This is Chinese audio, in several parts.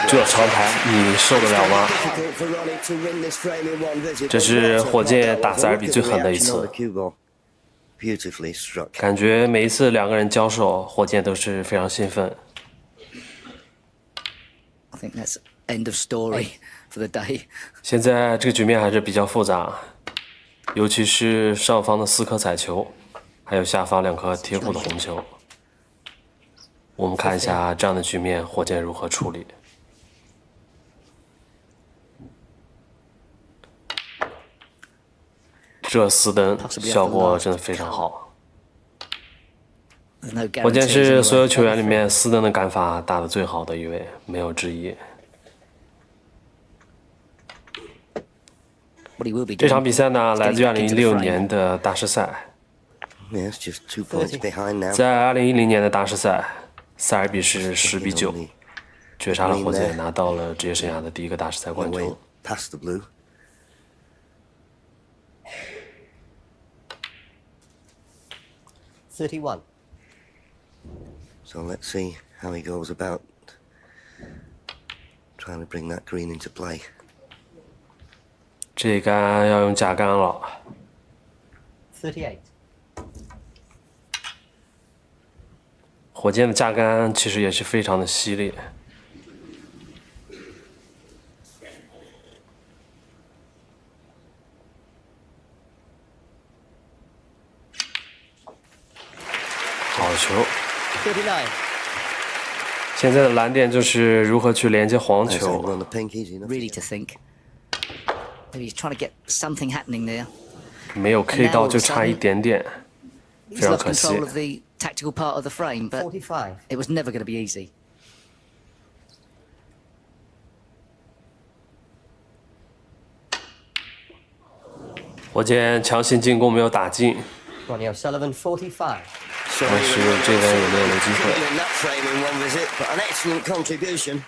这长台你受得了吗？这是火箭打塞尔比最狠的一次，感觉每一次两个人交手，火箭都是非常兴奋。现在这个局面还是比较复杂，尤其是上方的4颗彩球，还有下方2颗贴库的红球。我们看一下这样的局面，火箭如何处理。这4灯效果真的非常好。火箭是所有球员里面4灯的杆法打得最好的一位，没有之一。这场比赛呢，来自于2016年的大师赛。在2010年的大师赛，塞尔比是10比9，绝杀了火箭，拿到了职业生涯的第1个大师赛冠军。31. So let's see how he goes about trying to bring that green into play. 这杆要用假杆了。38. 火箭的架杆其实也是非常的犀利。好球！ 39. 现在的蓝点就是如何去连接黄球。 Really to think. Maybe he's trying to get something happening there. 没有 K 到就差一点点，非 He's 常 lost 可惜。 control of the tactical part of the frame, but it was never going to be easy. 火箭强行进攻没有打进， Ronnie O'Sullivan, 45. 但是这杆有没有机会？ In that frame in one visit, but an excellent contribution.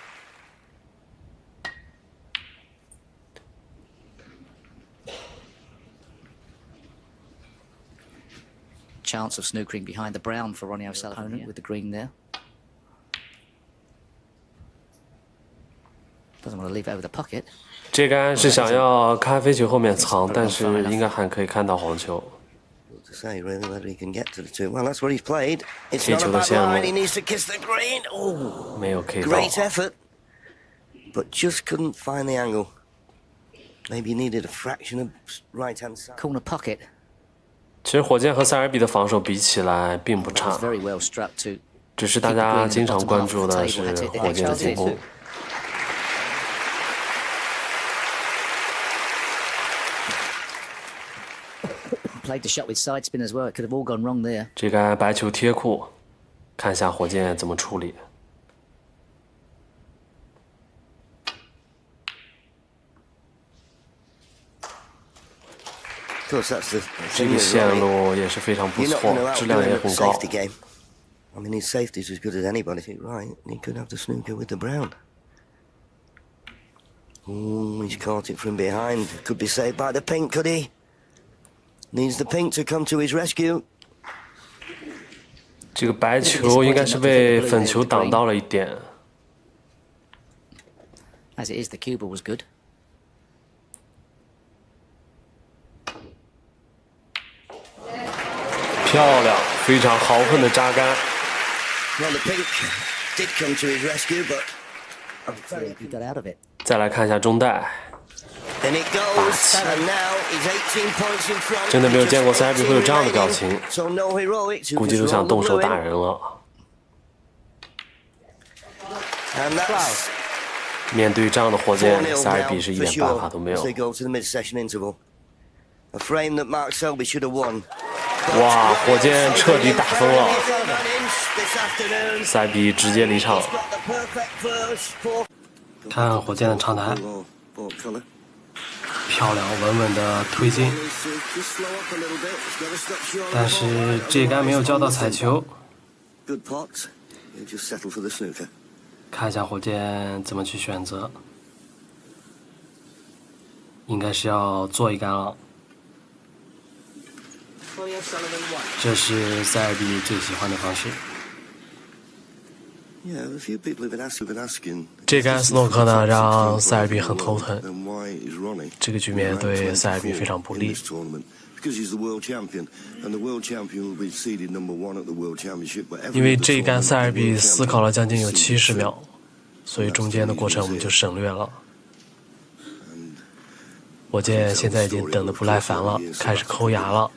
Chance of snookering behind the brown for Ronnie O'Sullivan with the green there. Doesn't want to leave it over the pocket. 这杆是想要咖啡球后面藏，但是应该还可以看到黄球。 To say really whether he can get to the 2. Well, that's what he's played. It's Key not to a the bad center. line. He needs to kiss the green. Oh, 没有 K 到。 great effort, but just couldn't find the angle. Maybe needed a fraction of right-hand side. Corner pocket 其实火箭和塞尔比的防守比起来并不 was 差， very well struck to 只是大家经常关注的是火箭的进攻。 played the shot with side spin as well. It could have all gone wrong there. 这杆白球贴库，看一下火箭怎么处理。 Of course, that's the 这 thing 个 with 线 Ronnie. 路也是非常不 You're not 错 going，to 质量 outdo 也 him at 很 the 高。 safety game. I mean, his safety's as good as anybody. Right, he could have the snooker with the brown. Ooh, he's caught it from behind. Could be saved by the pink, could he? Needs the pink to come to his rescue. 这个白球应该是被粉球挡到了一点。 As it is, the cue ball was good. 漂亮，非常豪横的扎杆。 Well, the pink did come to his rescue, but He got out of it. 再来看一下中带， then it goes, and now he's 18 points in front. 真的没有见过塞尔比会有这样的表情， So no heroics. 估计都想动手打人了。 And that's 面对这样的火箭， 4-0塞尔 now 比是一 for 点办 sure 法都没 as 有 they。go to the mid-session interval. A frame that Mark Selby should have won. 哇，火箭彻底打疯了， This afternoon. 塞尔比直接离场。 Got the perfect first four. 看火箭的长台， Ball colour. 漂亮稳稳的推进， Just slow up a little bit. It's got to stop short. 但是这杆没有交到彩球。 Good pot. You just settle for the snooker. 看一下火箭怎么去选择，应该是要做一杆了。这是塞尔比最喜欢的方式。Yeah, a few people have been asking. 这杆斯诺克呢，让塞尔比很头疼。 Then why is Ronnie? 这个局面对塞尔比非常不利。 Because he's the world champion, and the world champion will be seeded number 1 at the world championship. 因为这一杆塞尔比思考了将近有70秒，所以中间的过程我们就省略了。火箭现在已经等得不耐烦了，开始抠牙了。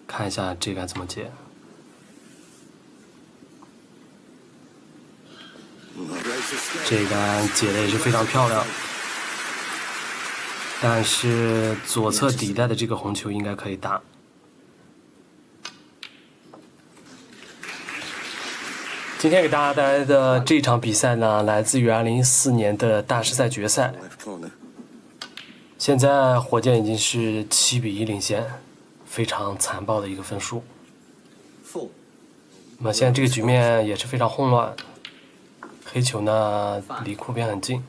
看一下这杆怎么解。 这杆解的也是非常漂亮，但是左侧底带的这个红球应该可以打。今天给大家带来的这场比赛呢，来自于2014年的大师赛决赛。现在火箭已经是7比1领先，非常残暴的一个分数。那么现在这个局面也是非常混乱。 黑球呢离库边很近，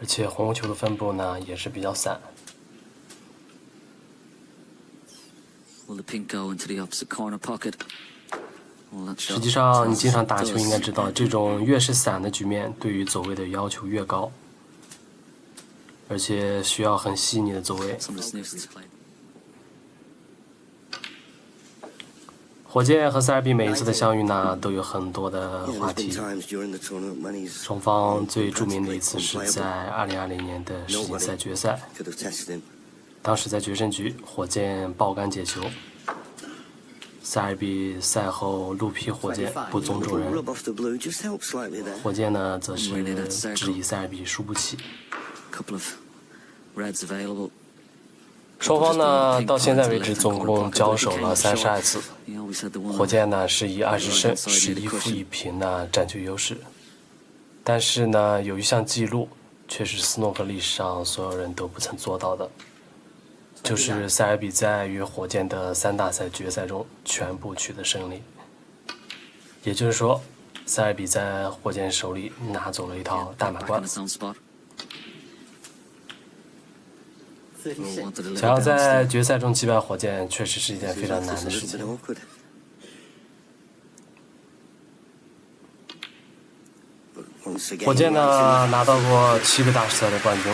而且红球的分布呢也是比较散。实际上，你经常打球应该知道，这种越是散的局面，对于走位的要求越高，而且需要很细腻的走位。 火箭和塞尔比每一次的相遇呢，都有很多的话题。双方最著名的一次是在2020年的世锦赛决赛，当时在决胜局，火箭爆杆解球，塞尔比赛后怒批火箭不尊重人，火箭呢则是质疑塞尔比输不起。 双方呢，到现在为止总共交手了32次，火箭呢是以20胜11负1平呢占据优势。但是呢，有一项记录却是斯诺克历史上所有人都不曾做到的，就是塞尔比在与火箭的3大赛决赛中全部取得胜利。也就是说，塞尔比在火箭手里拿走了一套大满贯。 想要在决赛中击败火箭，确实是一件非常难的事情。火箭呢拿到过7个大师赛的冠军，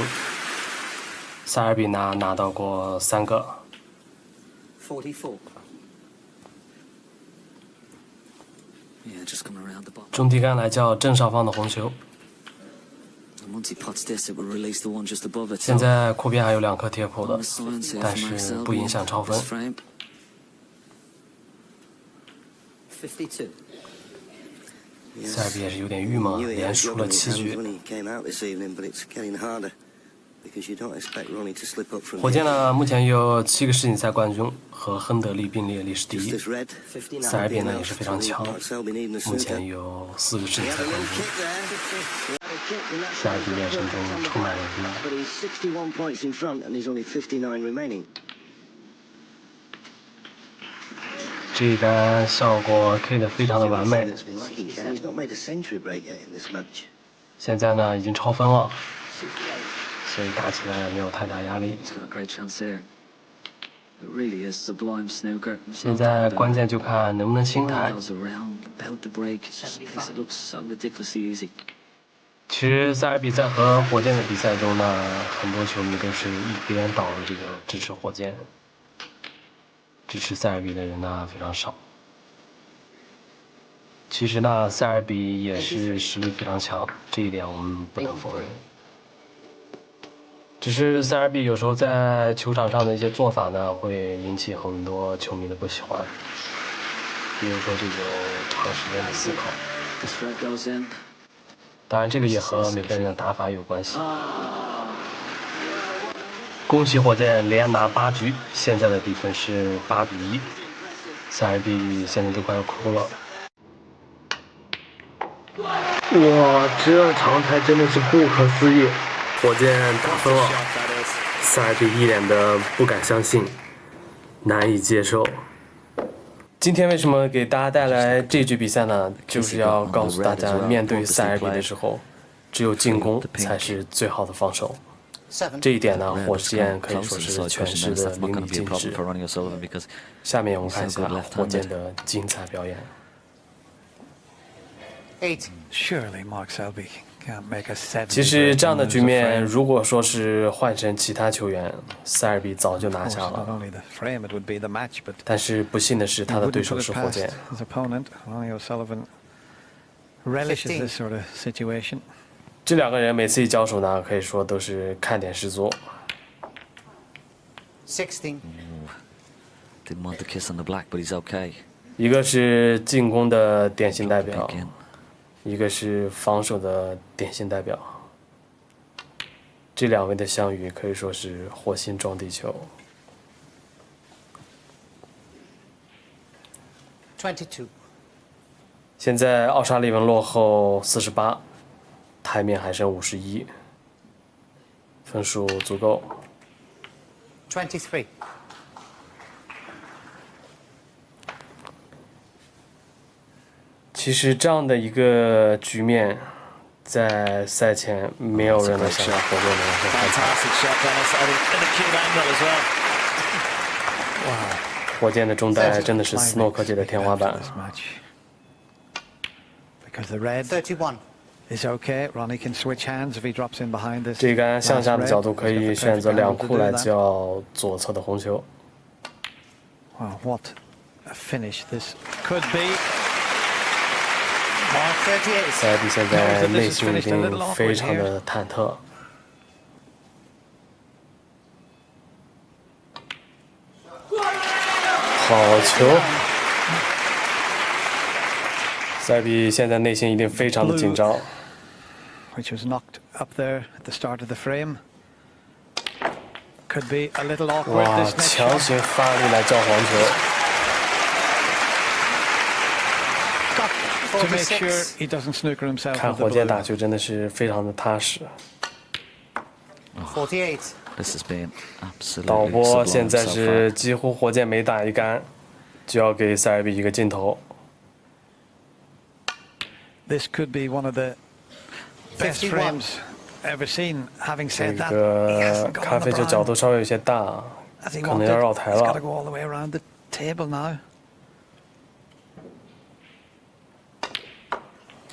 塞尔比呢拿到过3个。中低杆来叫正上方的红球。 现在库边还有2颗贴谱的，但是不影响超分。塞尔比也是有点郁闷，连输了7局。火箭呢，目前有7个世锦赛冠军，和亨德利并列历史第1。塞尔比呢也是非常强，目前有4个世锦赛冠军。 塞尔比眼神中充满了无奈。这一杆效果 K 得非常的完美。现在呢已经超分了，所以打起来没有太大压力。现在关键就看能不能清台。 其实塞尔比在和火箭的比赛中呢，很多球迷都是一边倒的这个支持火箭，支持塞尔比的人呢非常少。其实呢，塞尔比也是实力非常强，这一点我们不能否认。只是塞尔比有时候在球场上的一些做法呢，会引起很多球迷的不喜欢，比如说这种长时间的思考。 当然，这个也和每个人的打法有关系。恭喜火箭连拿8局，现在的比分是8比1，塞尔比现在都快要哭了。哇，这长台真的是不可思议！火箭打分了，塞尔比一脸的不敢相信，难以接受。 今天为什么给大家带来这局比赛呢？就是要告诉大家，面对塞尔比的时候，只有进攻才是最好的防守。这一点呢，火箭可以说是诠释的淋漓尽致。下面我们看一下火箭的精彩表演。其实这样的局面，如果说是换成其他球员，塞尔比早就拿下了。但是不幸的是，他的对手是火箭。这两个人每次一交手呢，可以说都是看点十足。16. Didn't want the kiss on the black, but he's okay. 一个是进攻的典型代表，一个是防守的典型代表。这两位的相遇可以说是火星撞地球。22. 现在奥沙利文落后48，台面还剩51，分数足够。23. 其实这样的一个局面，在赛前没有人能想到火箭能够翻盘。火箭的中带真的是斯诺克界的天花板。31. 这杆向下的角度可以选择两库来叫左侧的红球。塞尔比现在内心已经非常的忐忑。好球！塞尔比现在内心一定非常的紧张。哇！强行发力来叫黄球。看火箭打球真的是非常的踏实。48. 导播现在是几乎火箭每打一杆，就要给塞尔比一个镜头。这个咖啡球角度稍微有些大，可能要绕台了。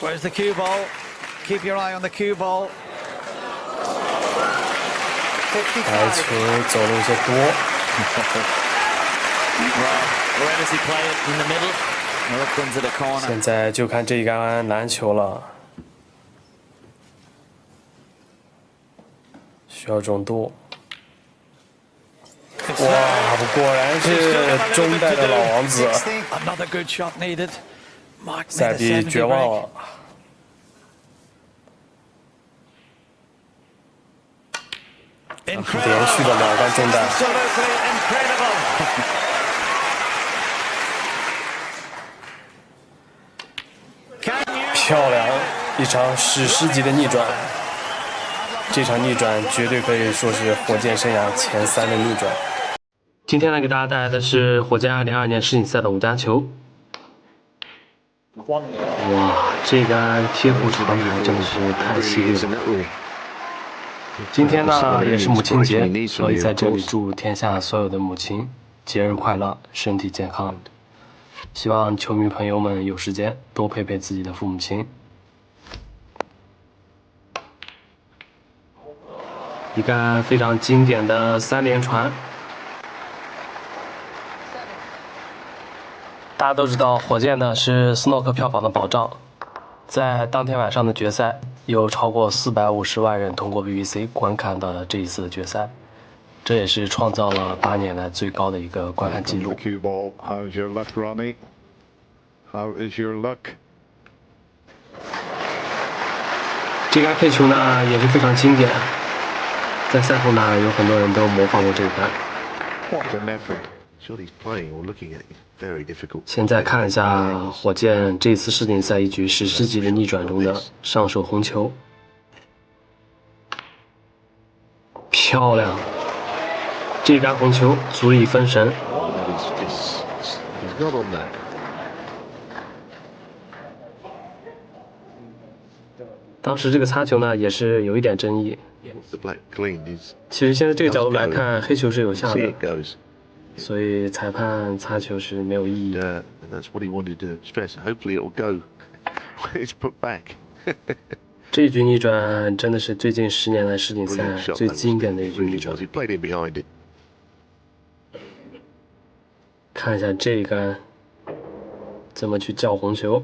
Where's the cue ball? Keep your eye on the cue ball. 白球走的有些多。Where does he play it? In the middle? Or up into the corner? 现在就看这一杆篮球了，需要重度。哇，果然是中带的老王子。Another good shot needed. 塞尔比绝望了。连续的两杆中弹。漂亮，一场史诗级的逆转。这场逆转绝对可以说是火箭生涯前3的逆转。今天呢，给大家带来的是火箭2022年世锦赛的5加球。哇，这杆贴护长台真的是太犀利了。今天呢也是母亲节，所以在这里祝天下所有的母亲节日快乐，身体健康。希望球迷朋友们有时间多陪陪自己的父母亲。一杆非常经典的3连传。大家都知道，火箭呢是斯诺克票房的保障，在当天晚上的决赛，有超过450万人通过 BBC 观看到了这一次的决赛，这也是创造了8年来最高的一个观看记录。这杆配球呢也是非常经典，在赛后呢有很多人都模仿过这一杆。现在看一下火箭这次世锦赛一局史诗级的逆转中的上手红球，漂亮！这杆红球足以封神。当时这个擦球呢也是有一点争议。 The black clean is 其实现在这个角度来看，黑球是有效 see 的， it goes. 所以裁判擦球是没有意义的。 And that's what he wanted to stress. Hopefully it'll go when it's put back. 这一局逆转真的是最近10年来世锦赛 Brilliant shot. 最 That was. 经典的一局逆 Really 转 was. He played in behind it. 看一下这一杆怎么去叫红球。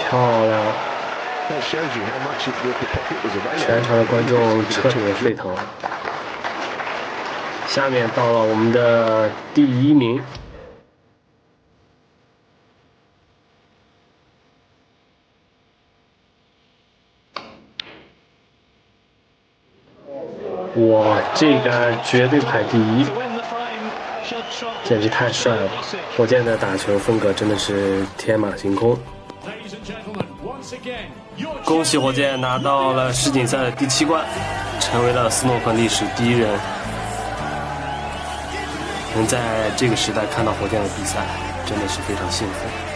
漂亮！ That shows you how much the pocket was available. 全场的观众彻底的沸腾。下面到了我们的第1名。哇，这杆绝对排第1，简直太帅了！火箭的打球风格真的是天马行空。 恭喜火箭拿到了世锦赛的第7冠，成为了斯诺克历史第1人。能在这个时代看到火箭的比赛，真的是非常幸福。